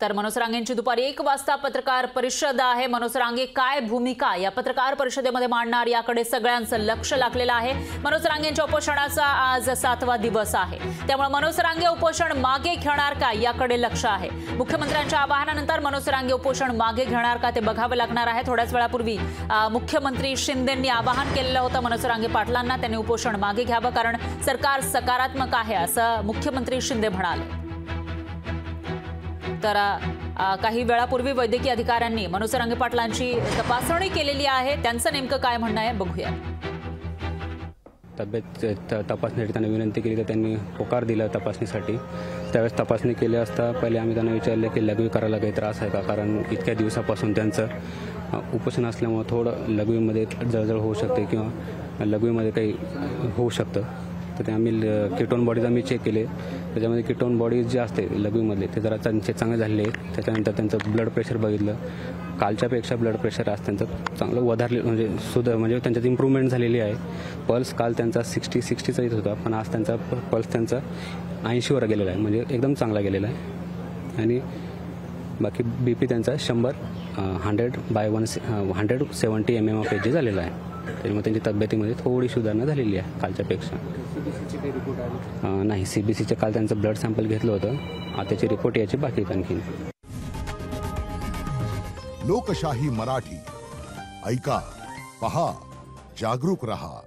तर मनोज रांगेंची दुपारी 1 वाजता पत्रकार परिषद आहे। मनोज रांगे काय भूमिका या पत्रकार परिषदेमध्ये मांडणार याकडे सगळ्यांचं लक्ष लागलेलं आहे। मनोज रांगेंच्या उपोषणाचा आज 7वा दिवस आहे, त्यामुळे मनोज रांगे उपोषण मागे घेणार का याकडे लक्ष आहे। मुख्यमंत्र्यांच्या आवाहनानंतर मनोज रांगे उपोषण मागे घेणार का ते बघावे लागणार आहे। थोड्याच वेळापूर्वी मुख्यमंत्री शिंदेंनी आवाहन केलेलं होतं मनोज रांगे पाटलांना, त्यांनी उपोषण मागे घ्यावं कारण सरकार सकारात्मक आहे असं मुख्यमंत्री शिंदे म्हणाले। तर काही वेळापूर्वी वैद्यकीय अधिकाऱ्यांनी मनोज रांगे पाटलांची तपासणी केलेली आहे, त्यांचं नेमकं काय म्हणणं आहे बघूया। तब्येत तपासणीसाठी त्यांनी विनंती केली तर त्यांनी होकार दिला तपासणीसाठी। त्यावेळेस तपासणी केली असता पहिले आम्ही त्यांना विचारले की लघवी करायला काही त्रास आहे का, कारण इतक्या दिवसापासून त्यांचं उपोषण असल्यामुळे थोडं लघवीमध्ये जळजळ होऊ शकते किंवा लघवीमध्ये काही होऊ शकतं। तर ते आम्ही कीटोन बॉडीज आम्ही चेक केले, त्याच्यामध्ये कीटोन बॉडीज जे असते लघवीमधले ते जरा चांगले झालेले आहेत। त्याच्यानंतर त्यांचं ब्लड प्रेशर बघितलं, कालच्यापेक्षा ब्लड प्रेशर आज त्यांचं चांगलं वधारले म्हणजे त्यांच्यात इम्प्रूव्हमेंट झालेली आहे। पल्स काल त्यांचा 60चा येत होता, पण आज त्यांचा पल्स त्यांचा 80वर गेलेला आहे, म्हणजे एकदम चांगला गेलेला आहे। आणि बाकी BP त्यांचा 100/170 mm झालेला आहे, त्यामुळे त्यांची तब्येतीमध्ये थोडी सुधारणा झालेली आहे कालच्यापेक्षा। नाही, CBCचे काल त्यांचं ब्लड सॅम्पल घेतलं होतं, आता त्याची रिपोर्ट याची बाकी आणखी। लोकशाही मराठी ऐका, पहा, जागरूक रहा।